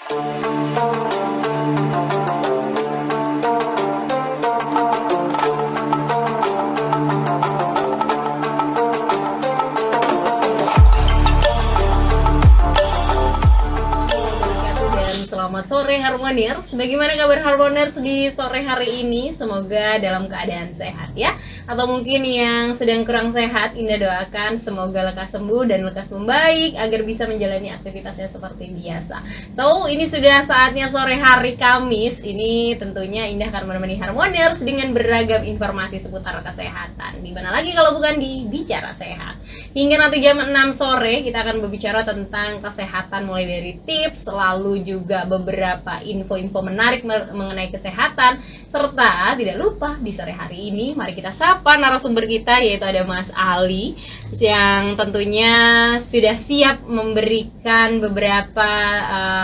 Selamat sore Harmoniers. Bagaimana kabar Harmoniers di sore hari ini? Semoga dalam keadaan sehat ya. Atau mungkin yang sedang kurang sehat, Indah doakan semoga lekas sembuh dan lekas membaik agar bisa menjalani aktivitasnya seperti biasa. So, ini sudah saatnya sore hari Kamis. Ini tentunya Indah akan menemani Harmoniers dengan beragam informasi seputar kesehatan. Di mana lagi kalau bukan di Bicara Sehat. Hingga nanti jam 6 sore kita akan berbicara tentang kesehatan mulai dari tips, lalu juga beberapa info-info menarik mengenai kesehatan, serta tidak lupa di sore hari ini mari kita sapa narasumber kita, yaitu ada Mas Ali yang tentunya sudah siap memberikan beberapa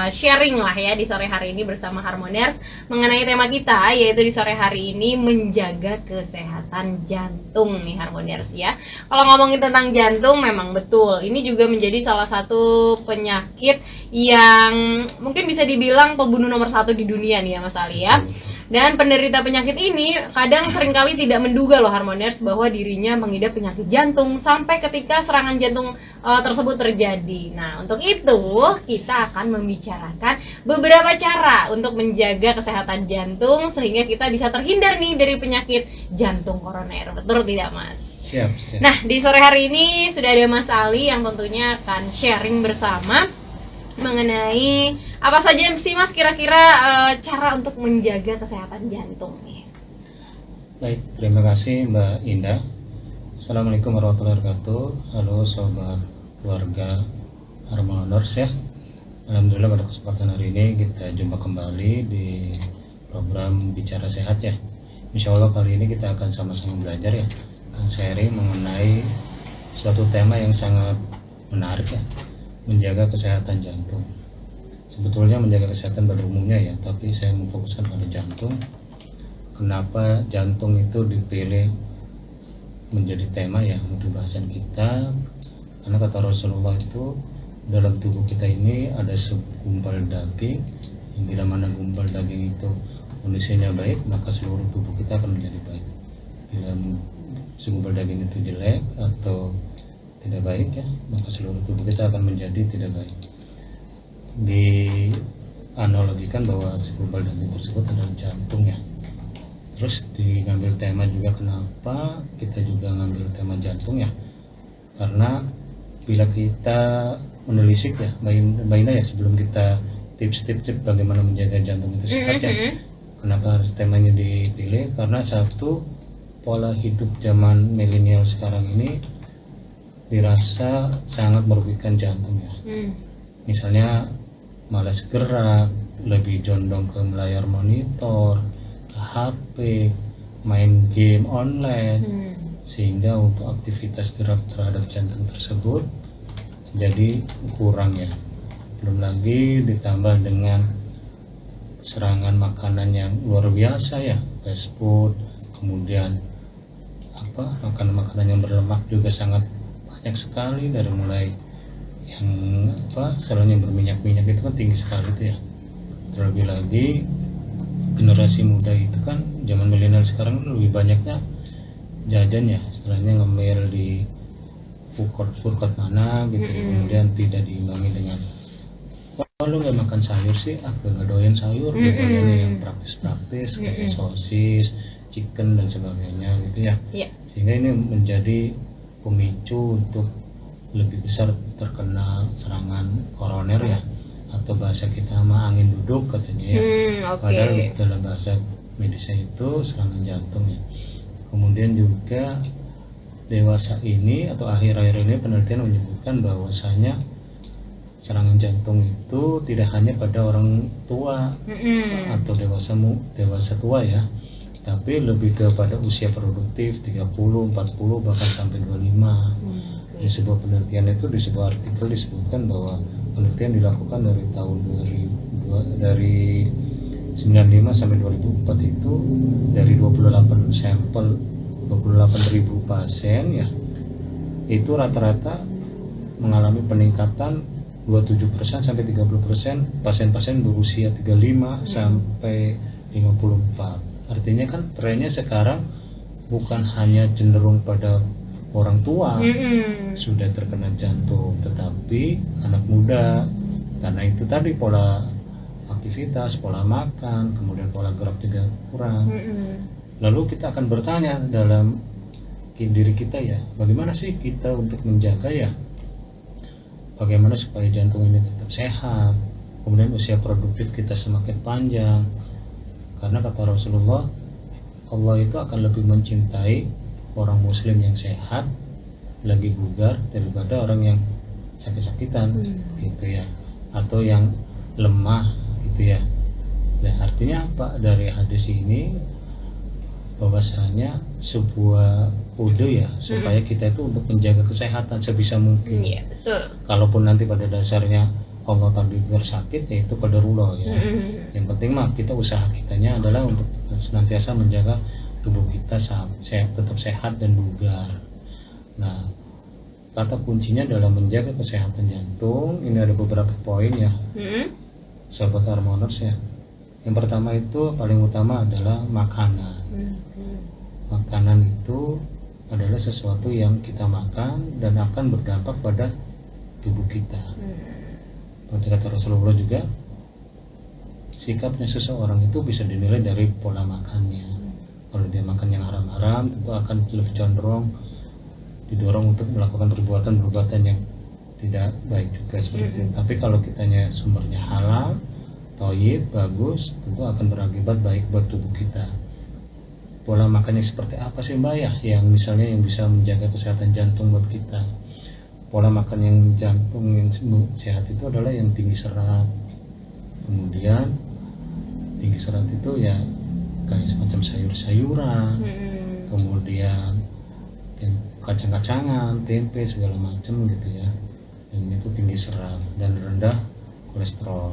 sharing lah ya di sore hari ini bersama Harmoniers mengenai tema kita, yaitu di sore hari ini menjaga kesehatan jantung nih Harmoniers ya. Kalau ngomongin tentang jantung memang betul, ini juga menjadi salah satu penyakit yang mungkin bisa dibilang pembunuh nomor 1 di dunia nih ya Mas Ali ya. Dan penderita penyakit ini kadang seringkali tidak menduga loh Harmoniers bahwa dirinya mengidap penyakit jantung sampai ketika serangan jantung tersebut terjadi. Nah, untuk itu kita akan membicarakan beberapa cara untuk menjaga kesehatan jantung sehingga kita bisa terhindar nih dari penyakit jantung koroner. Betul tidak Mas? Siap. Nah, di sore hari ini sudah ada Mas Ali yang tentunya akan sharing bersama mengenai apa saja sih Mas kira-kira cara untuk menjaga kesehatan jantung nih. Baik, terima kasih Mbak Indah. Assalamualaikum warahmatullahi wabarakatuh. Halo sobat keluarga Harmoniers ya. Alhamdulillah pada kesempatan hari ini kita jumpa kembali di program Bicara Sehat ya. Insya Allah kali ini kita akan sama-sama belajar ya, akan sharing mengenai suatu tema yang sangat menarik ya, menjaga kesehatan jantung. Sebetulnya menjaga kesehatan pada umumnya ya, tapi saya memfokuskan pada jantung. Kenapa jantung itu dipilih menjadi tema ya untuk bahasan kita? Karena kata Rasulullah itu dalam tubuh kita ini ada segumpal daging, yang bila mana gumpal daging itu kondisinya baik, maka seluruh tubuh kita akan menjadi baik. Bila segumpal daging itu jelek atau tidak baik ya, maka seluruh tubuh kita akan menjadi tidak baik. Dianalogikan bahwa segumpal daging tersebut adalah jantung ya. Terus diambil tema juga kenapa kita juga ngambil tema jantung ya, karena bila kita menelisik ya Mbak Ina ya, sebelum kita tips-tips bagaimana menjaga jantung itu sehat ya, kenapa harus temanya dipilih? Karena satu, pola hidup zaman milenial sekarang ini dirasa sangat merugikan jantung ya. Misalnya malas gerak, lebih condong ke layar monitor, ke HP, main game online, sehingga untuk aktivitas gerak terhadap jantung tersebut jadi kurang ya. Belum lagi ditambah dengan serangan makanan yang luar biasa ya, fast food, kemudian makanan-makanan yang berlemak juga sangat banyak sekali, dari mulai yang selain yang berminyak-minyak itu kan tinggi sekali itu ya. Terlebih lagi generasi muda itu kan zaman milenial sekarang lebih banyaknya jajan ya, istilahnya ngemil di food court mana gitu, kemudian tidak diimbangi dengan lu nggak makan sayur sih, aku nggak doyan sayur, doyannya yang praktis kayak sosis, chicken dan sebagainya gitu ya. Sehingga ini menjadi pemicu untuk lebih besar terkena serangan koroner ya, atau bahasa kita mah angin duduk katanya ya. Padahal dalam bahasa medisnya itu serangan jantung ya. Kemudian juga dewasa ini atau akhir-akhir ini penelitian menyebutkan bahwasanya serangan jantung itu tidak hanya pada orang tua atau dewasa tua ya, tapi lebih kepada usia produktif 30, 40 bahkan sampai 25. Di sebuah penelitian itu, di sebuah artikel disebutkan bahwa penelitian dilakukan dari tahun 95 sampai 2004 itu dari 28 sampel 28.000 pasien ya, itu rata-rata mengalami peningkatan 27% sampai 30% pasien-pasien berusia 35 sampai 54. Artinya kan trennya sekarang bukan hanya cenderung pada orang tua sudah terkena jantung, tetapi anak muda, karena itu tadi pola aktivitas, pola makan, kemudian pola gerak juga kurang. Lalu kita akan bertanya dalam diri kita ya, bagaimana sih kita untuk menjaga ya, bagaimana supaya jantung ini tetap sehat, kemudian usia produktif kita semakin panjang. Karena kata Rasulullah, Allah itu akan lebih mencintai orang muslim yang sehat, lagi bugar, daripada orang yang sakit-sakitan gitu ya, atau yang lemah gitu ya. Nah, artinya apa dari hadis ini? Bahwasanya sebuah kode ya, supaya kita itu untuk menjaga kesehatan sebisa mungkin. Iya, betul. Kalaupun nanti pada dasarnya Allah takdir sakit, ya itu qadarullah ya. Yang penting mah kita usaha kitanya adalah untuk senantiasa menjaga tubuh kita tetap sehat dan bugar. Nah, kata kuncinya dalam menjaga kesehatan jantung ini ada beberapa poin ya, sahabat Harmoners ya. Yang pertama itu paling utama adalah makanan. Makanan itu adalah sesuatu yang kita makan dan akan berdampak pada tubuh kita. Pada kata Rasulullah juga, sikapnya seseorang itu bisa dinilai dari pola makannya. Kalau dia makan yang haram-haram, tentu akan lebih cenderung didorong untuk melakukan perbuatan-perbuatan yang tidak baik juga seperti itu. Tapi kalau kitanya sumbernya halal, thayyib, bagus, tentu akan berakibat baik buat tubuh kita. Pola makannya seperti apa sih Mbak ya, yang misalnya yang bisa menjaga kesehatan jantung buat kita? Pola makan yang jantung yang sehat itu adalah yang tinggi serat. Kemudian tinggi serat itu ya kayak semacam sayur-sayuran, kemudian kacang-kacangan, tempe, segala macam gitu ya. Dan itu tinggi serat dan rendah kolesterol.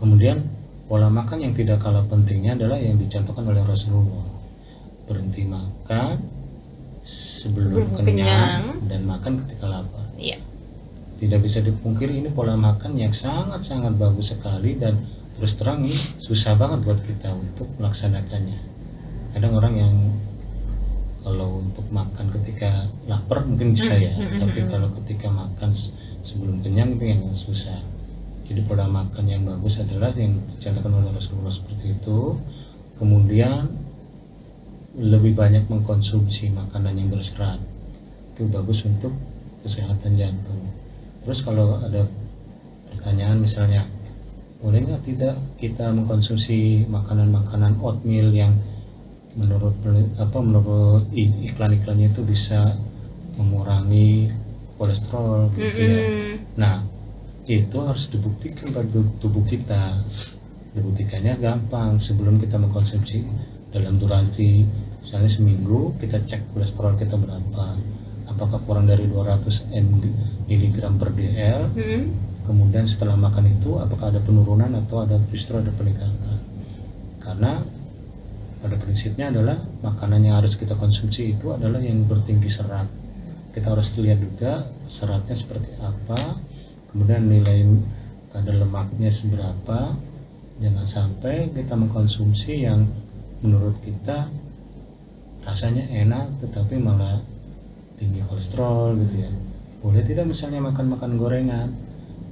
Kemudian pola makan yang tidak kalah pentingnya adalah yang dicontohkan oleh Rasulullah. Berhenti makan sebelum kenyang dan makan ketika lapar. Iya. Tidak bisa dipungkiri ini pola makan yang sangat-sangat bagus sekali, dan terus terang ini susah banget buat kita untuk melaksanakannya. Kadang orang yang kalau untuk makan ketika lapar mungkin bisa ya, tapi kalau ketika makan sebelum kenyang itu yang susah. Jadi pola makan yang bagus adalah yang dicontohkan oleh Rasulullah seperti itu. Kemudian lebih banyak mengkonsumsi makanan yang berserat, itu bagus untuk kesehatan jantung. Terus kalau ada pertanyaan misalnya, boleh nggak tidak kita mengkonsumsi makanan-makanan oatmeal yang menurut iklan-iklannya itu bisa mengurangi kolesterol gitu ya. Nah, itu harus dibuktikan pada tubuh kita. Dibuktikannya gampang, sebelum kita mengkonsumsi dalam durasi misalnya seminggu, kita cek kolesterol kita berapa, apakah kurang dari 200 mg per dl. Kemudian setelah makan itu apakah ada penurunan atau ada justru ada peningkatan. Karena pada prinsipnya adalah makanan yang harus kita konsumsi itu adalah yang bertinggi serat. Kita harus lihat juga seratnya seperti apa, kemudian nilai kadar lemaknya seberapa. Jangan sampai kita mengkonsumsi yang menurut kita rasanya enak tetapi malah tinggi kolesterol gitu ya. Boleh tidak misalnya makan gorengan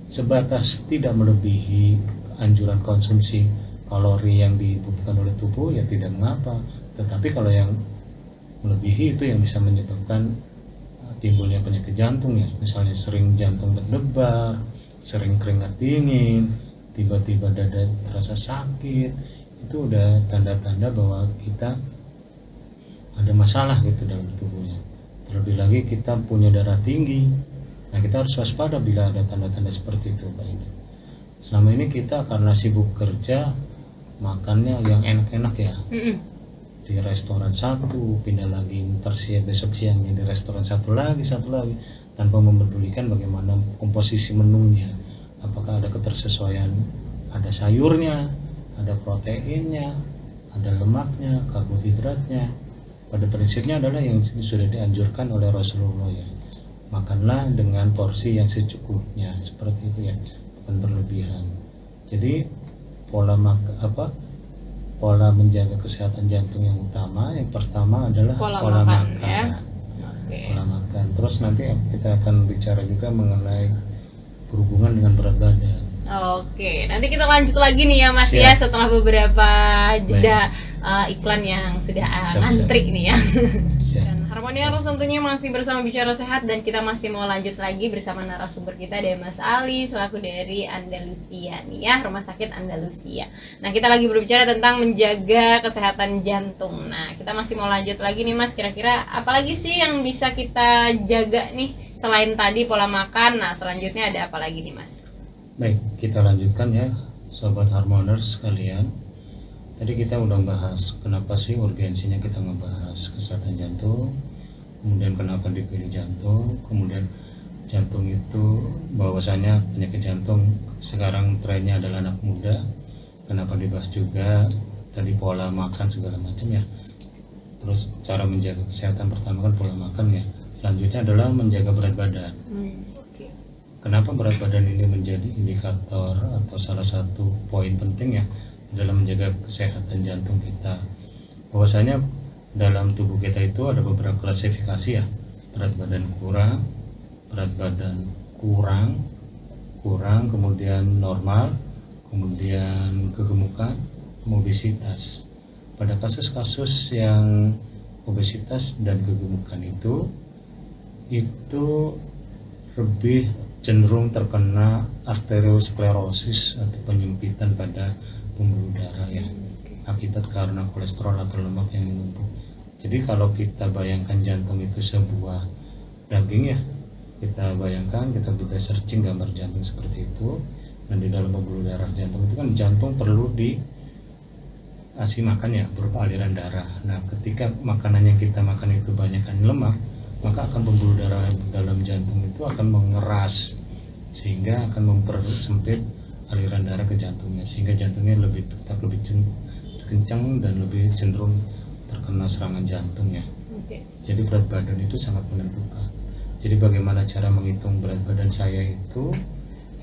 sebatas tidak melebihi anjuran konsumsi kalori yang dibutuhkan oleh tubuh, ya tidak mengapa. Tetapi kalau yang melebihi itu yang bisa menyebabkan timbulnya penyakit jantung ya, misalnya sering jantung berdebar, sering keringat dingin, tiba-tiba dada terasa sakit, itu udah tanda-tanda bahwa kita ada masalah gitu dalam tubuhnya. Terlebih lagi kita punya darah tinggi, nah kita harus waspada bila ada tanda-tanda seperti itu Pak Ida. Selama ini kita karena sibuk kerja makannya yang enak-enak ya, di restoran satu, pindah lagi ntar besok siangnya di restoran satu lagi, tanpa mempedulikan bagaimana komposisi menunya, apakah ada ketersesuaian, ada sayurnya, ada proteinnya, ada lemaknya, karbohidratnya. Pada prinsipnya adalah yang sudah dianjurkan oleh Rasulullah ya. makanlah dengan porsi yang secukupnya, seperti itu ya, bukan berlebihan. Jadi pola menjaga kesehatan jantung yang utama, yang pertama adalah pola makan. Ya. Pola makan. Terus nanti kita akan bicara juga mengenai berhubungan dengan berat badan. Oke, nanti kita lanjut lagi nih ya Mas. Siap. Ya, setelah beberapa jeda iklan yang sudah antri nih ya. Dan Harmoniers tentunya masih bersama Bicara Sehat, dan kita masih mau lanjut lagi bersama narasumber kita dari Mas Ali selaku dari Andalusia nih ya, Rumah Sakit Andalusia. Nah, kita lagi berbicara tentang menjaga kesehatan jantung. Nah, kita masih mau lanjut lagi nih Mas, kira-kira apalagi sih yang bisa kita jaga nih selain tadi pola makan? Nah, selanjutnya ada apa lagi nih Mas? Baik, kita lanjutkan ya Sobat Harmoners sekalian. Tadi kita udah bahas kenapa sih urgensinya kita ngebahas kesehatan jantung, kemudian kenapa dipilih jantung, kemudian jantung itu bahwasanya penyakit jantung sekarang trennya adalah anak muda, kenapa dibahas juga tadi pola makan segala macam ya. Terus cara menjaga kesehatan pertama kan pola makan ya, selanjutnya adalah menjaga berat badan. Kenapa berat badan ini menjadi indikator atau salah satu poin penting ya dalam menjaga kesehatan jantung kita? Bahwasanya dalam tubuh kita itu ada beberapa klasifikasi ya, berat badan kurang, kemudian normal, kemudian kegemukan, obesitas. Pada kasus-kasus yang obesitas dan kegemukan itu lebih cenderung terkena arteriosklerosis atau penyempitan pada pembuluh darah ya, akibat karena kolesterol atau lemak yang menumpuk. Jadi kalau kita bayangkan jantung itu sebuah daging ya, kita bayangkan, kita bisa searching gambar jantung seperti itu, dan di dalam pembuluh darah jantung itu kan jantung perlu dikasih makan ya, berupa aliran darah. Nah, ketika makanan yang kita makan itu banyakkan lemak, maka akan pembuluh darah dalam jantung itu akan mengeras, sehingga akan mempersempit aliran darah ke jantungnya, sehingga jantungnya lebih kencang dan lebih cenderung terkena serangan jantung ya. Jadi berat badan itu sangat menentukan. Jadi bagaimana cara menghitung berat badan saya itu,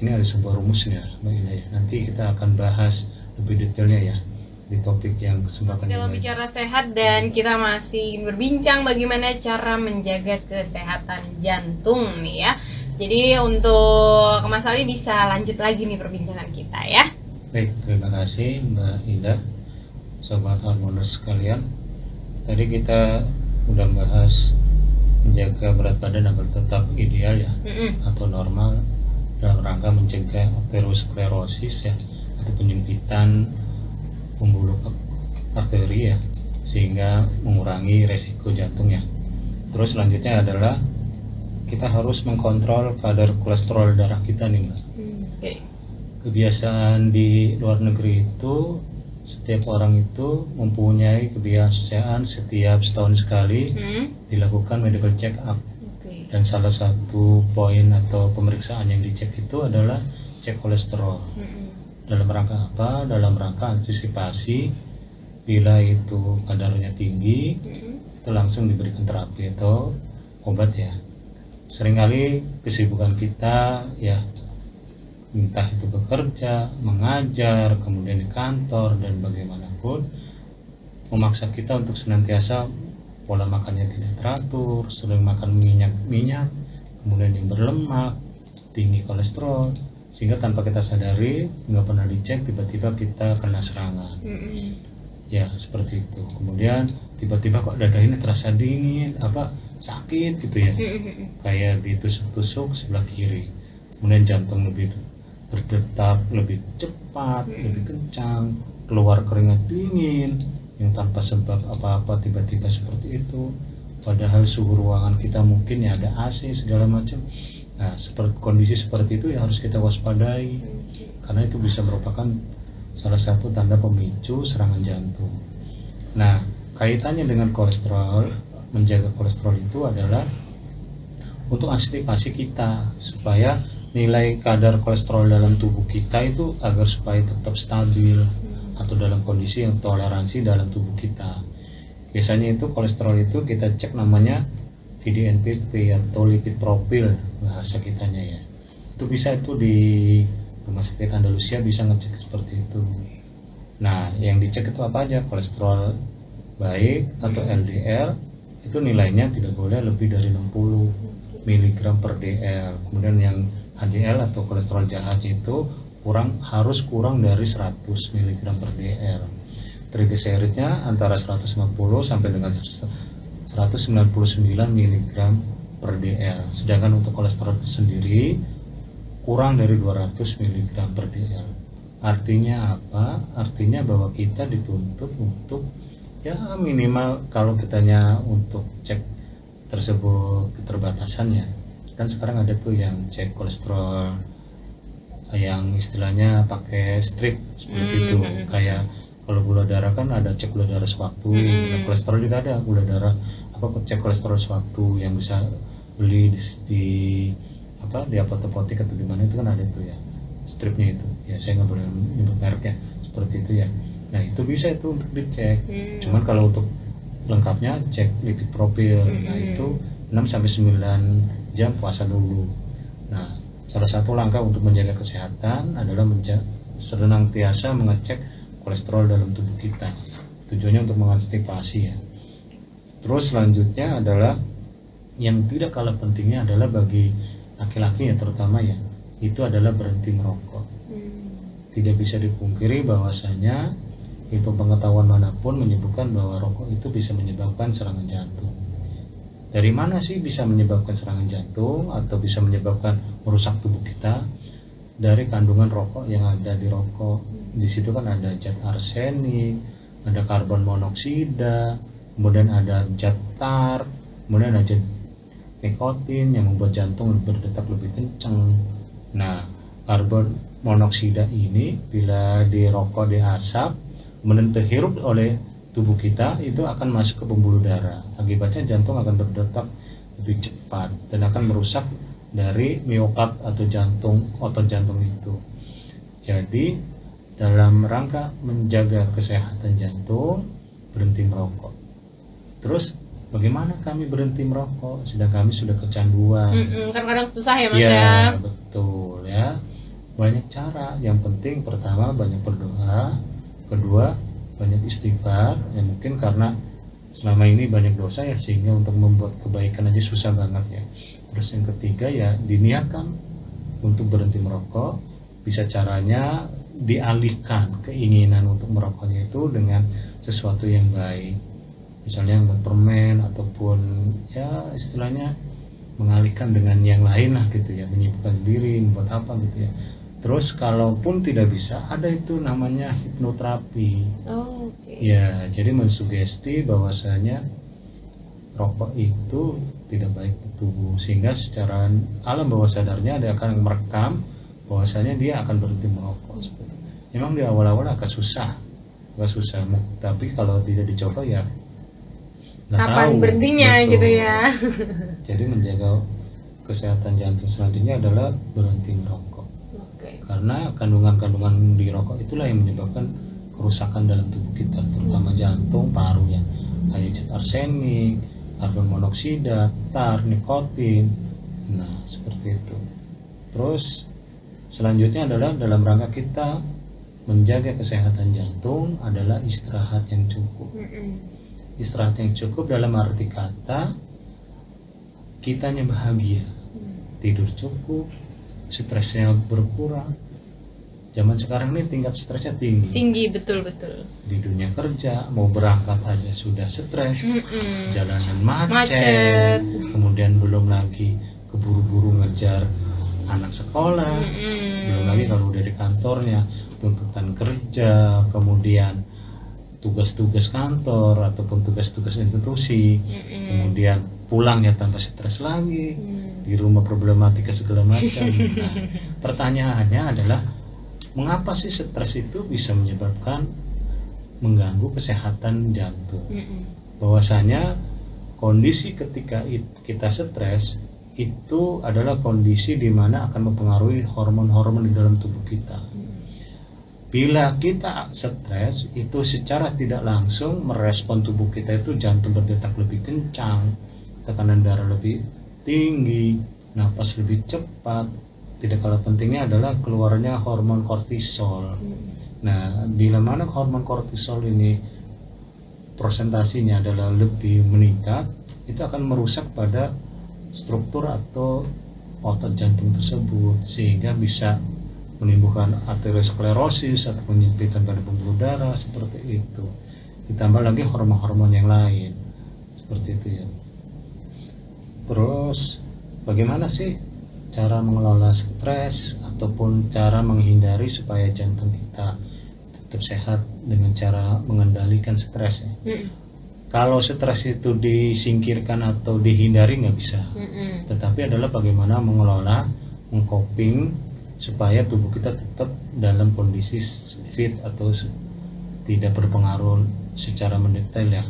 ini ada sebuah rumusnya Mbak Indah ya. Nanti kita akan bahas lebih detailnya ya di topik yang kesempatan dalam Bicara Sehat, dan kita masih berbincang bagaimana cara menjaga kesehatan jantung nih ya. Jadi untuk Mas Ali bisa lanjut lagi nih perbincangan kita ya. Baik, terima kasih Mbak Indah, Sobat Harmoners sekalian. Tadi kita udah bahas menjaga berat badan agar tetap ideal ya, atau normal, dalam rangka mencegah arteriosklerosis ya, atau penyempitan pembuluh arteri ya, sehingga mengurangi resiko jantung ya. Terus selanjutnya adalah kita harus mengkontrol kadar kolesterol darah kita nih Mbak. Kebiasaan di luar negeri itu setiap orang itu mempunyai kebiasaan setiap setahun sekali dilakukan medical check up. Dan salah satu poin atau pemeriksaan yang dicek itu adalah cek kolesterol. Dalam rangka apa? Dalam rangka antisipasi bila itu kadarnya tinggi, itu langsung diberikan terapi atau obat ya. Seringkali kesibukan kita ya, entah itu bekerja, mengajar, kemudian di kantor dan bagaimanapun, memaksa kita untuk senantiasa pola makannya tidak teratur, sering makan minyak, kemudian yang berlemak, tinggi kolesterol, sehingga tanpa kita sadari, nggak pernah dicek, tiba-tiba kita kena serangan. Ya seperti itu. Kemudian tiba-tiba kok dada ini terasa dingin, sakit gitu ya, kayak ditusuk-tusuk sebelah kiri. Kemudian jantung lebih berdetak lebih cepat, lebih kencang, keluar keringat dingin yang tanpa sebab apa-apa, tiba-tiba seperti itu. Padahal suhu ruangan kita mungkin ya ada AC segala macam. Nah, kondisi seperti itu ya harus kita waspadai, karena itu bisa merupakan salah satu tanda pemicu serangan jantung. Nah, kaitannya dengan kolesterol, menjaga kolesterol itu adalah untuk antisipasi kita supaya nilai kadar kolesterol dalam tubuh kita itu agar supaya tetap stabil atau dalam kondisi yang toleransi dalam tubuh kita. Biasanya itu kolesterol itu kita cek namanya PDNPP atau lipid profil bahasa kitanya ya. Itu bisa itu di Rumah Sakit Andalusia bisa ngecek seperti itu. Nah, yang dicek itu apa aja? Kolesterol baik atau LDL itu nilainya tidak boleh lebih dari 60 mg per dl. Kemudian yang HDL atau kolesterol jahat itu harus kurang dari 100 mg per dl. Trigliseridnya antara 150 sampai dengan 199 mg per dl. Sedangkan untuk kolesterol itu sendiri kurang dari 200 mg per dl. Artinya apa? Artinya bahwa kita dituntut untuk ya minimal kalau kitanya untuk cek tersebut keterbatasannya. Kan sekarang ada tuh yang cek kolesterol yang istilahnya pakai strip seperti itu. Kayak kalau gula darah kan ada cek gula darah sewaktu. Nah, kolesterol juga ada gula darah cek kolesterol sewaktu yang bisa beli di apotek atau di mana itu kan ada tuh ya stripnya itu. Ya saya nggak boleh nyebut merek ya, seperti itu ya. Nah itu bisa itu untuk dicek. Cuman kalau untuk lengkapnya cek lipid profil. Nah itu 6-9 jam puasa dulu. Nah salah satu langkah untuk menjaga kesehatan adalah senantiasa mengecek kolesterol dalam tubuh kita. Tujuannya untuk mengonstipasi ya. Terus selanjutnya adalah yang tidak kalah pentingnya adalah bagi laki-laki ya terutama ya, itu adalah berhenti merokok. Tidak bisa dipungkiri bahwasanya ilmu pengetahuan manapun menyebutkan bahwa rokok itu bisa menyebabkan serangan jantung. Dari mana sih bisa menyebabkan serangan jantung atau bisa menyebabkan merusak tubuh kita? Dari kandungan rokok yang ada di rokok. Di situ kan ada zat arsenik, ada karbon monoksida, kemudian ada zat tar, kemudian ada zat nikotin yang membuat jantung berdetak lebih kencang. Nah, karbon monoksida ini bila dirokok diasap kemudian terhirup oleh tubuh kita itu akan masuk ke pembuluh darah. Akibatnya jantung akan berdetak lebih cepat dan akan merusak dari miokard atau otot jantung itu. Jadi dalam rangka menjaga kesehatan jantung, berhenti merokok. Terus bagaimana kami berhenti merokok sedang kami sudah kecanduan? Kan kadang susah ya Mas ya. Ya. Betul ya. Banyak cara. Yang penting pertama banyak berdoa, kedua banyak istighfar. Ya mungkin karena selama ini banyak dosa ya sehingga untuk membuat kebaikan aja susah banget ya. Terus yang ketiga ya diniatkan untuk berhenti merokok. Bisa caranya dialihkan keinginan untuk merokoknya itu dengan sesuatu yang baik. Misalnya buat permen ataupun ya istilahnya mengalihkan dengan yang lain lah gitu ya, menyibukkan diri buat apa gitu ya. Terus kalaupun tidak bisa ada itu namanya hipnoterapi. Ya jadi mensugesti bahwasanya rokok itu tidak baik untuk tubuh sehingga secara alam bawah sadarnya dia akan merekam bahwasanya dia akan berhenti merokok. Memang di awal-awal agak susah, tapi kalau tidak dicoba ya kapan berhentinya gitu ya. Jadi menjaga kesehatan jantung selanjutnya adalah berhenti merokok. Karena kandungan-kandungan di rokok itulah yang menyebabkan kerusakan dalam tubuh kita, terutama jantung, paru ya, kayak zat arsenik, karbon monoksida, tar, nikotin. Nah seperti itu. Terus selanjutnya adalah dalam rangka kita menjaga kesehatan jantung adalah istirahat yang cukup. Istirahat yang cukup dalam arti kata kitanya bahagia, tidur cukup, stresnya berkurang. Zaman sekarang ini tingkat stresnya tinggi, betul. Di dunia kerja mau berangkat aja sudah stres, jalanan macet, kemudian belum lagi keburu-buru ngejar anak sekolah, belum lagi kalau udah di kantornya tuntutan kerja, kemudian tugas-tugas kantor ataupun tugas-tugas institusi, kemudian pulangnya tanpa stres lagi, di rumah problematika segala macam. Nah, pertanyaannya adalah mengapa sih stres itu bisa menyebabkan mengganggu kesehatan jantung? Bahwasanya kondisi ketika kita stres itu adalah kondisi di mana akan mempengaruhi hormon-hormon di dalam tubuh kita. Bila kita stres itu secara tidak langsung merespon tubuh kita itu jantung berdetak lebih kencang, tekanan darah lebih tinggi, napas lebih cepat. Tidak kalah pentingnya adalah keluarnya hormon kortisol. Nah, bila mana hormon kortisol ini presentasinya adalah lebih meningkat, itu akan merusak pada struktur atau otot jantung tersebut, sehingga bisa menimbulkan aterosklerosis atau penyempitan pada pembuluh darah seperti itu. Ditambah lagi hormon-hormon yang lain seperti itu ya. Terus bagaimana sih cara mengelola stres ataupun cara menghindari supaya jantung kita tetap sehat dengan cara mengendalikan stres ya? Kalau stres itu disingkirkan atau dihindari nggak bisa, tetapi adalah bagaimana mengelola, mengcoping supaya tubuh kita tetap dalam kondisi fit atau tidak berpengaruh secara mendetail ya.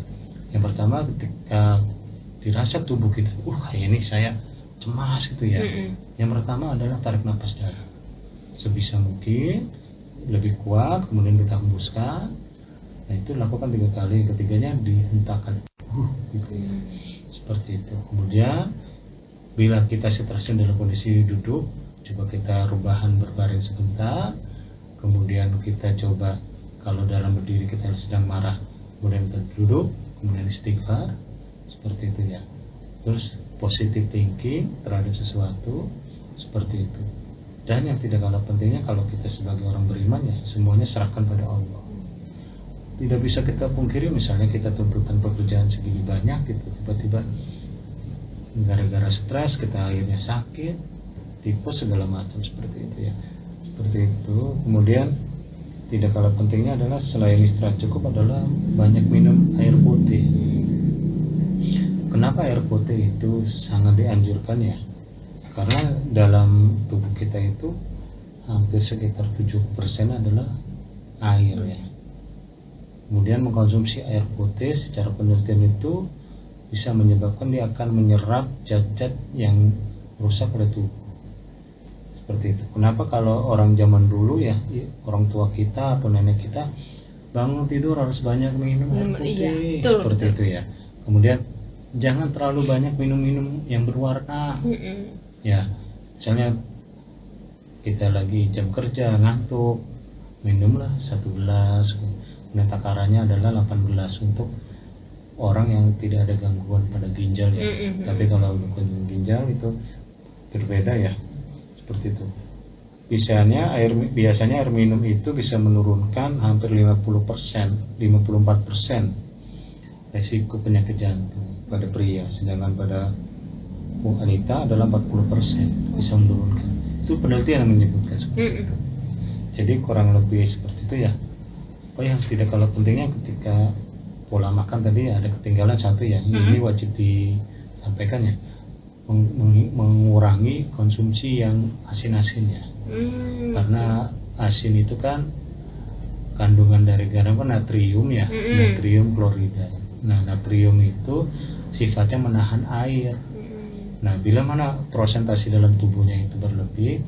Yang pertama, ketika dirasa tubuh kita, ini saya cemas gitu ya. Yang pertama adalah tarik nafas dalam sebisa mungkin, lebih kuat, kemudian kita hembuskan. Nah, itu lakukan 3 kali, ketiganya dihentakkan gitu ya, seperti itu. Kemudian bila kita stresnya dalam kondisi duduk, coba kita rubahan berbaring sebentar. Kemudian kita coba, kalau dalam berdiri kita sedang marah, kemudian kita duduk, kemudian istighfar, seperti itu ya. Terus positive thinking terhadap sesuatu, seperti itu. Dan yang tidak kalah pentingnya, kalau kita sebagai orang beriman ya, semuanya serahkan pada Allah. Tidak bisa kita pungkiri, misalnya kita tuntutan pekerjaan segini banyak gitu, tiba-tiba gara-gara stres kita akhirnya sakit, tipes, segala macam seperti itu ya. Seperti itu. Kemudian tidak kalah pentingnya adalah selain istirahat cukup adalah banyak minum air putih. Kenapa air putih itu sangat dianjurkan ya? Karena dalam tubuh kita itu hampir sekitar 70% adalah air ya. Kemudian mengkonsumsi air putih secara penelitian itu bisa menyebabkan dia akan menyerap zat-zat yang rusak pada tubuh. Seperti itu. Kenapa kalau orang zaman dulu ya, orang tua kita atau nenek kita bangun tidur harus banyak minum air putih, seperti itu ya. Kemudian jangan terlalu banyak minum-minum yang berwarna. Ya, misalnya kita lagi jam kerja ngantuk, minumlah 1 gelas. Nah, takarannya adalah 18 untuk orang yang tidak ada gangguan pada ginjal ya. Tapi kalau gangguan ginjal itu berbeda ya, seperti itu. Biasanya air minum itu bisa menurunkan hampir 54% resiko penyakit jantung pada pria, sedangkan pada wanita adalah 40% bisa menurunkan. Itu penelitian yang menyebutkan seperti itu. Jadi kurang lebih seperti itu ya. Oh ya, tidak kalah pentingnya ketika pola makan tadi ada ketinggalan satu ya, ini wajib disampaikan ya, mengurangi konsumsi yang asin-asin ya. Karena asin itu kan kandungan dari garam kan natrium ya, natrium klorida. Nah, natrium itu sifatnya menahan air. Nah, bila mana prosentasi dalam tubuhnya itu berlebih,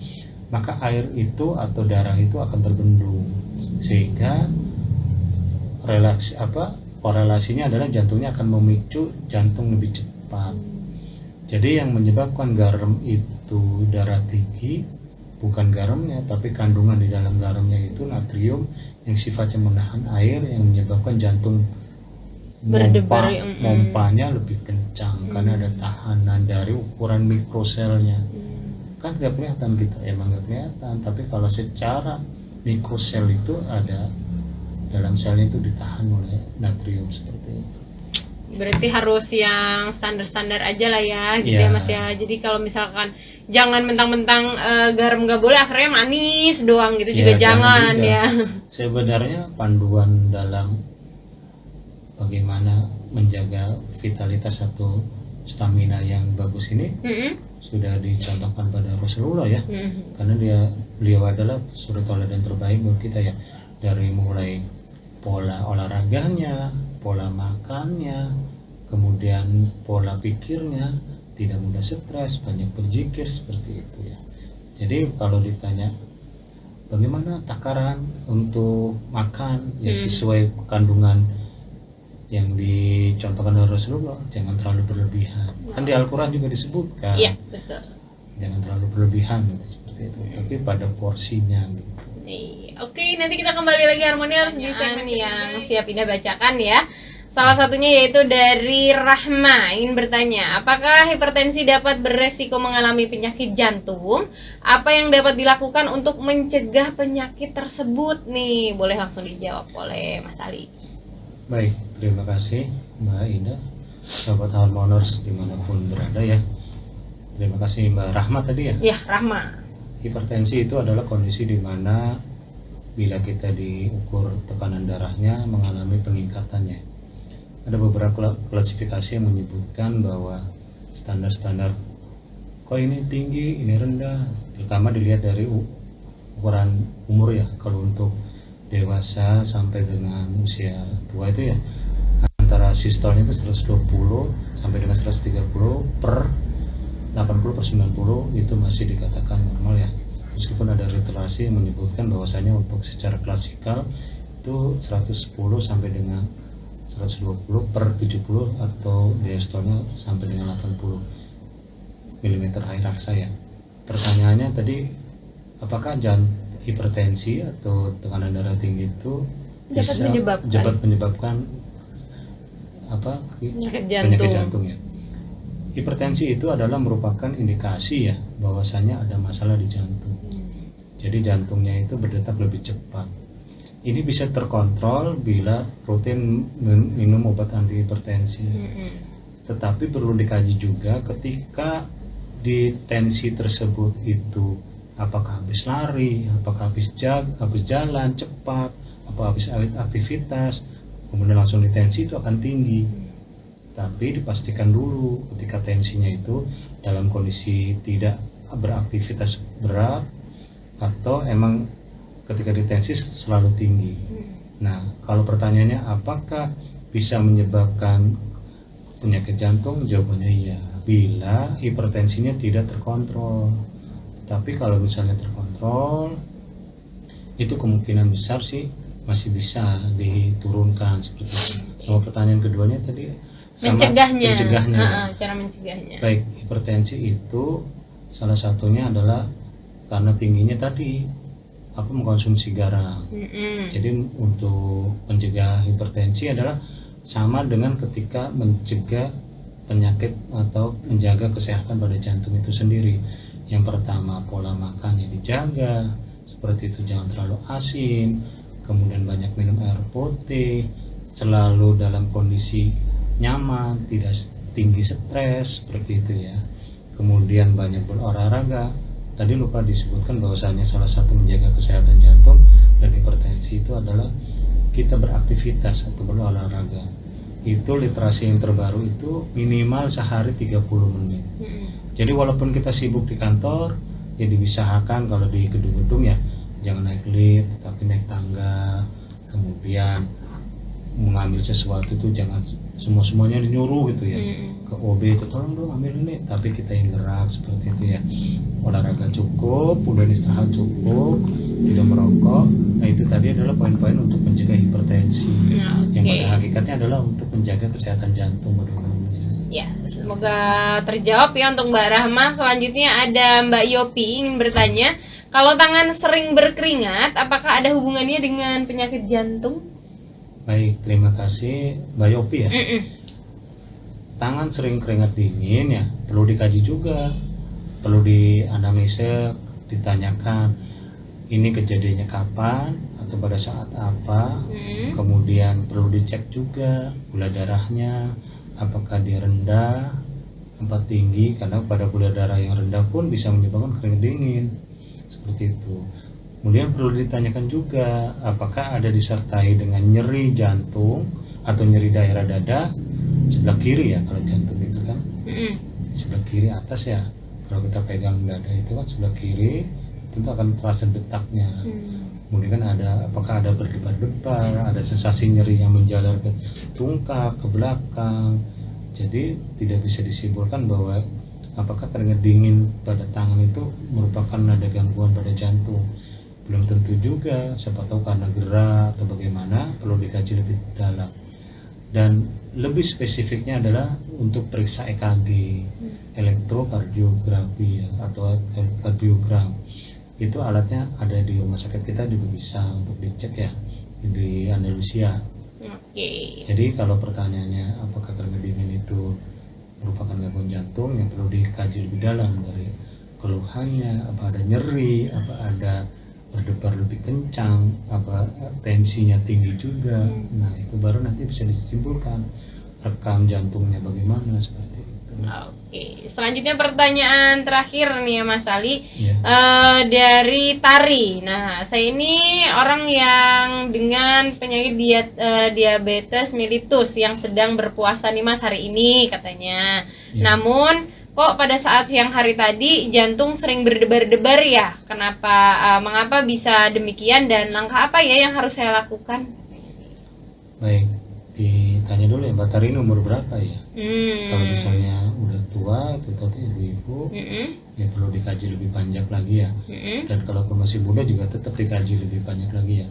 maka air itu atau darah itu akan terbendung, sehingga korelasinya adalah jantungnya akan memicu jantung lebih cepat. Jadi yang menyebabkan garam itu darah tinggi bukan garamnya, tapi kandungan di dalam garamnya itu natrium yang sifatnya menahan air, yang menyebabkan jantung mompanya lebih kencang karena ada tahanan dari ukuran mikroselnya. Kan gak kelihatan kita, emang gak kelihatan, tapi kalau secara mikrosel itu ada dalam selnya itu ditahan oleh natrium seperti itu. Berarti harus yang standar-standar aja lah ya, gitu ya Mas ya. Jadi kalau misalkan jangan mentang-mentang garam nggak boleh akhirnya manis doang gitu juga jangan juga. Ya. Sebenarnya panduan dalam bagaimana menjaga vitalitas atau stamina yang bagus ini sudah dicontohkan pada Rasulullah ya. Karena beliau adalah suri teladan terbaik buat kita ya, dari mulai pola olahraganya, pola makannya, kemudian pola pikirnya, tidak mudah stres, banyak berzikir, seperti itu ya. Jadi kalau ditanya bagaimana takaran untuk makan ya sesuai kandungan yang dicontohkan oleh Rasulullah, jangan terlalu berlebihan. Kan di Al-Quran juga disebutkan, Iya, betul. jangan terlalu berlebihan gitu, seperti itu. Tapi pada porsinya gitu. Oke, nanti kita kembali lagi harmonius di segmen yang siap Indah bacakan ya. Salah satunya yaitu dari Rahma ingin bertanya, apakah hipertensi dapat beresiko mengalami penyakit jantung? Apa yang dapat dilakukan untuk mencegah penyakit tersebut nih? Boleh langsung dijawab oleh Mas Ali. Baik, terima kasih Mbak Indah, sahabat Harmoners dimanapun berada ya. Terima kasih Mbak Rahma tadi ya. Ya, Rahma. Hipertensi itu adalah kondisi di mana bila kita diukur tekanan darahnya mengalami peningkatannya. Ada beberapa klasifikasi yang menyebutkan bahwa standar-standar kok ini tinggi, ini rendah, terutama dilihat dari ukuran umur ya. Kalau untuk dewasa sampai dengan usia tua itu ya antara sistolnya itu 120 sampai dengan 130 per 80 per 90 itu masih dikatakan normal ya. Meskipun ada literasi yang menyebutkan bahwasanya untuk secara klasikal itu 110 sampai dengan 120 per 70 atau diastolnya sampai dengan 80 mm air raksa ya. Pertanyaannya tadi, apakah hipertensi atau tekanan darah tinggi itu bisa menyebabkan apa penyakit jantung ya? Hipertensi itu adalah merupakan indikasi ya bahwasanya ada masalah di jantung. Jadi jantungnya itu berdetak lebih cepat. Ini bisa terkontrol bila rutin minum obat antihipertensi. Tetapi perlu dikaji juga ketika di tensi tersebut itu apakah habis lari, apakah habis jalan cepat, apa habis aktivitas, kemudian langsung di tensi itu akan tinggi. Tapi dipastikan dulu ketika tensinya itu dalam kondisi tidak beraktivitas berat atau emang ketika ditensi selalu tinggi. Nah, kalau pertanyaannya apakah bisa menyebabkan penyakit jantung, jawabannya iya bila hipertensinya tidak terkontrol. Tapi kalau misalnya terkontrol, itu kemungkinan besar sih masih bisa diturunkan seperti itu. Sama pertanyaan keduanya tadi sama mencegahnya. Cara mencegahnya. Baik, hipertensi itu salah satunya adalah karena tingginya tadi mengkonsumsi garam. Jadi untuk mencegah hipertensi adalah sama dengan ketika mencegah penyakit atau menjaga kesehatan pada jantung itu sendiri. Yang pertama, pola makannya dijaga, seperti itu, jangan terlalu asin, kemudian banyak minum air putih, selalu dalam kondisi nyaman, tidak tinggi stres, seperti itu ya. Kemudian banyak berolahraga. Tadi lupa disebutkan bahwasanya salah satu menjaga kesehatan jantung dan hipertensi itu adalah kita beraktivitas atau berolahraga. Itu literasi yang terbaru itu minimal sehari 30 menit. Jadi walaupun kita sibuk di kantor, ya diusahakan kalau di gedung-gedung ya jangan naik lift, tapi naik tangga. Kemudian mengambil sesuatu itu jangan semuanya dinyuruh gitu ya. Ke OB itu tolong dong ambil ini, tapi kita yang gerak seperti itu ya. Olahraga cukup, udah istirahat cukup, tidak merokok. Nah itu tadi adalah poin-poin untuk mencegah hipertensi. Yang pada hakikatnya adalah untuk menjaga kesehatan jantung pada umumnya. Ya, semoga terjawab ya untuk Mbak Rahma. Selanjutnya ada Mbak Yopi ingin bertanya, kalau tangan sering berkeringat, apakah ada hubungannya dengan penyakit jantung? Baik, terima kasih Mbak Yopi ya. Tangan sering keringat dingin ya perlu dikaji juga, perlu dianalisa, ditanyakan ini kejadiannya kapan atau pada saat apa. Kemudian perlu dicek juga gula darahnya, apakah dia rendah, tempat tinggi, karena pada gula darah yang rendah pun bisa menyebabkan keringat dingin seperti itu. Kemudian perlu ditanyakan juga apakah ada disertai dengan nyeri jantung atau nyeri daerah dada sebelah kiri ya. Kalau jantung itu kan sebelah kiri atas ya, kalau kita pegang dada itu kan sebelah kiri tentu akan terasa detaknya. Kemudian kan apakah ada berdebar-debar, ada sensasi nyeri yang menjalar ke tungkak, ke belakang. Jadi tidak bisa disimpulkan bahwa apakah keringat dingin pada tangan itu merupakan ada gangguan pada jantung. Belum tentu juga, siapa tahu karena gerak atau bagaimana, perlu dikaji lebih dalam. Dan lebih spesifiknya adalah untuk periksa EKG, elektrokardiografi ya, atau kardiogram. Itu alatnya ada di rumah sakit kita juga bisa untuk dicek ya, di Andalusia. Oke. Jadi kalau pertanyaannya apakah keringat dingin itu merupakan gangguan jantung, yang perlu dikaji lebih dalam dari keluhannya, apa ada nyeri, apa ada berdebar lebih kencang, apa tensinya tinggi juga. Nah itu baru nanti bisa disimpulkan rekam jantungnya bagaimana, seperti itu. Oke, selanjutnya pertanyaan terakhir nih ya Mas Ali. Ya. Dari Tari. Nah, saya ini orang yang dengan penyakit diabetes mellitus yang sedang berpuasa nih Mas hari ini katanya. Ya. Namun kok pada saat siang hari tadi jantung sering berdebar-debar ya? Kenapa? Mengapa bisa demikian dan langkah apa ya yang harus saya lakukan? Baik, ditanya dulu ya Mbak Tari ini umur berapa ya? Kalau misalnya udah tua itu tadi ibu-ibu ya perlu dikaji lebih panjang lagi ya. Dan kalau masih muda juga tetap dikaji lebih banyak lagi ya.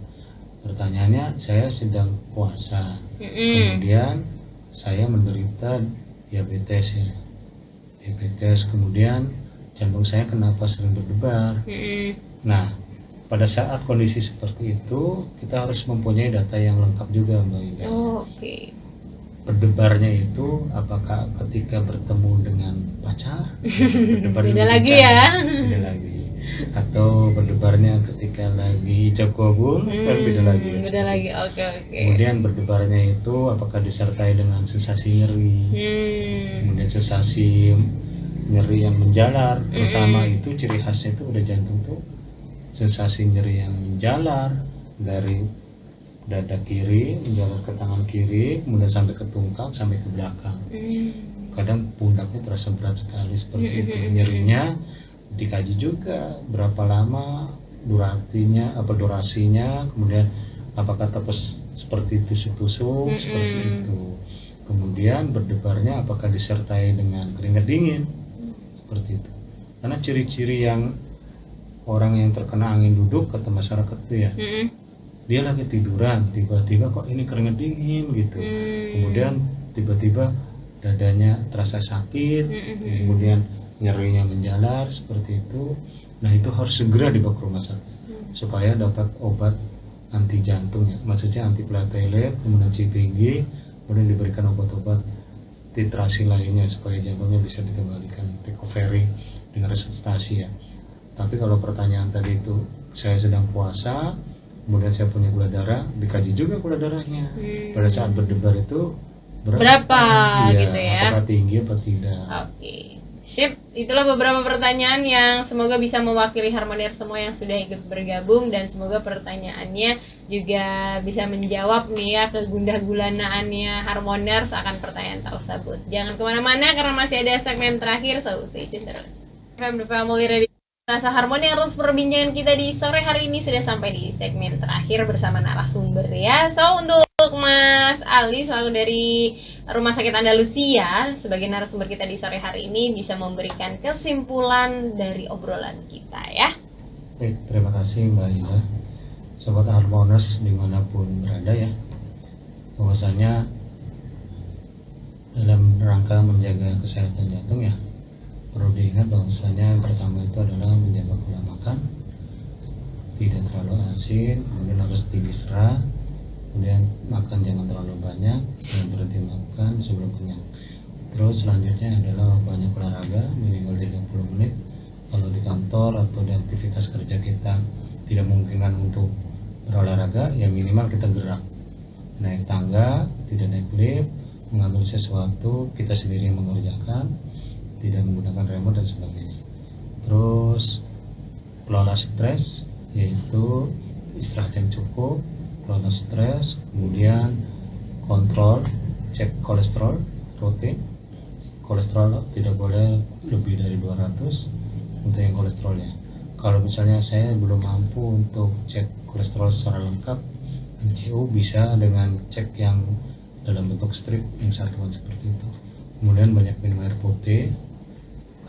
Pertanyaannya, saya sedang puasa, kemudian saya menderita diabetes ya. Diabetes, kemudian jantung saya kenapa sering berdebar. Nah, pada saat kondisi seperti itu kita harus mempunyai data yang lengkap juga Mbak Indah. Oke. Berdebarnya itu apakah ketika bertemu dengan pacar berdebar Beda lebih lagi kencang? ya. Beda lagi. Atau berdebarnya ketika lagi ijab kabul kan beda lagi ya, Beda seperti lagi. itu. Oke. Kemudian berdebarnya itu apakah disertai dengan sensasi nyeri, kemudian sensasi nyeri yang menjalar, terutama itu ciri khasnya itu pada jantung tuh sensasi nyeri yang menjalar dari dada kiri menjalar ke tangan kiri, kemudian sampai ke tungkang sampai ke belakang. Kadang pundaknya terasa berat sekali seperti itu. Nyerinya dikaji juga berapa lama durasinya, kemudian apakah terus seperti tusuk-tusuk seperti itu. Kemudian berdebarnya apakah disertai dengan keringat dingin seperti itu. Karena ciri-ciri yang orang yang terkena angin duduk kata masyarakat itu ya, dia lagi tiduran tiba-tiba kok ini keringat dingin gitu. Kemudian tiba-tiba dadanya terasa sakit, kemudian nyerinya menjalar seperti itu. Nah itu harus segera dibawa ke rumah sakit supaya dapat obat anti jantung ya, maksudnya antiplatelet, kemudian CPG, kemudian diberikan obat-obat titrasi lainnya supaya jantungnya bisa dikembalikan recovery dengan resusitasi ya. Tapi kalau pertanyaan tadi itu saya sedang puasa, kemudian saya punya gula darah, dikaji juga gula darahnya pada saat berdebar itu Berapa gitu ya? apakah tinggi apa tidak. Oke. Sip, itulah beberapa pertanyaan yang semoga bisa mewakili Harmonier semua yang sudah ikut bergabung, dan semoga pertanyaannya juga bisa menjawab nih ya kegundah gulanaannya Harmoniers akan pertanyaan tersebut. Jangan kemana-mana karena masih ada segmen terakhir, so stay tune terus. Family Radio Rasa Harmoniers, perbincangan kita di sore hari ini sudah sampai di segmen terakhir bersama narasumber ya. So untuk Mas Ali selalu dari Rumah Sakit Andalusia sebagai narasumber kita di sore hari ini bisa memberikan kesimpulan dari obrolan kita ya. Baik, terima kasih Mbak Ina. Sobat Harmoniers dimanapun berada ya, bahwasanya dalam rangka menjaga kesehatan jantung ya, perlu diingat bahwasanya yang pertama itu adalah menjaga pola makan, tidak terlalu asin, kemudian harus tinggi serat, kemudian makan jangan terlalu banyak dan berhenti makan sebelum kenyang. Terus selanjutnya adalah banyak olahraga minimal 30 menit. Kalau di kantor atau di aktivitas kerja kita tidak memungkinkan untuk berolahraga, ya minimal kita gerak, naik tangga, tidak naik lift, mengambil sesuatu kita sendiri yang mengerjakan, tidak menggunakan remote dan sebagainya. Terus kelola stres, yaitu istirahat yang cukup, kelola stres, kemudian kontrol, cek kolesterol rutin. Kolesterol tidak boleh lebih dari 200 untuk yang kolesterolnya. Kalau misalnya saya belum mampu untuk cek kolesterol secara lengkap, NCO bisa dengan cek yang dalam bentuk strip yang satuan seperti itu. Kemudian banyak minum air putih.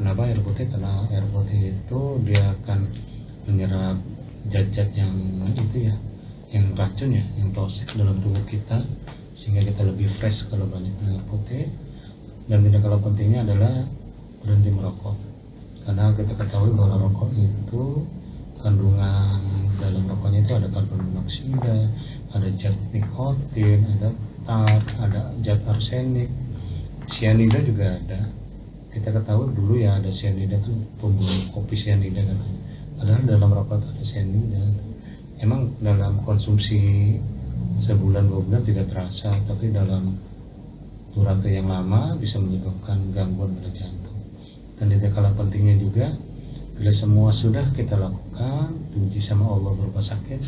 Kenapa air putih? Karena air putih itu dia akan menyerap zat-zat yang itu ya, yang racun ya, yang toksik dalam tubuh kita, sehingga kita lebih fresh kalau banyak minum air putih. Dan tidak kalah pentingnya adalah berhenti merokok, karena kita ketahui bahwa rokok itu kandungan dalam rokoknya itu ada karbon monoksida, ada zat nikotin, ada tar, ada zat arsenik, sianida juga ada. Kita ketahui dulu ya ada sianida kan, pembunuh kopi sianida kan, padahal dalam rokok itu ada sianida. Emang dalam konsumsi sebulan 2 bulan tidak terasa, tapi dalam durasi yang lama bisa menyebabkan gangguan pada jantung. Dan tidak kalah pentingnya juga, bila semua sudah kita lakukan, diuji sama Allah berupa sakit,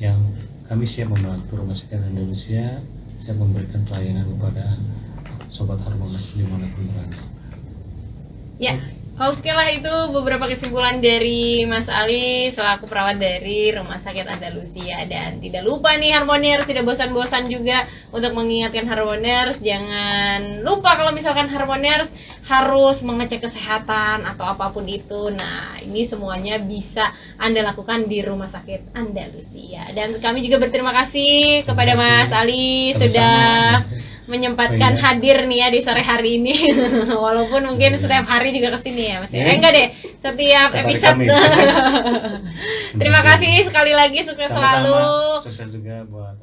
yang kami siap membantu Rumah Sakit Andalusia, siap memberikan pelayanan kepada Sobat Harbolnas dimanapun berada. Ya, oke lah, itu beberapa kesimpulan dari Mas Ali selaku perawat dari Rumah Sakit Andalusia. Dan tidak lupa nih Harmoners, tidak bosan-bosan juga untuk mengingatkan Harmoners, jangan lupa kalau misalkan Harmoners harus mengecek kesehatan atau apapun itu. Nah, ini semuanya bisa Anda lakukan di Rumah Sakit Andalusia. Dan kami juga berterima kasih kepada Mas Ali Sama-sama, sudah Mas. menyempatkan hadir nih ya di sore hari ini. Walaupun mungkin setiap hari juga kesini ya Mas. Enggak deh, setiap episode. Terima kasih sekali lagi, sukses Sama-sama. selalu. Sukses juga buat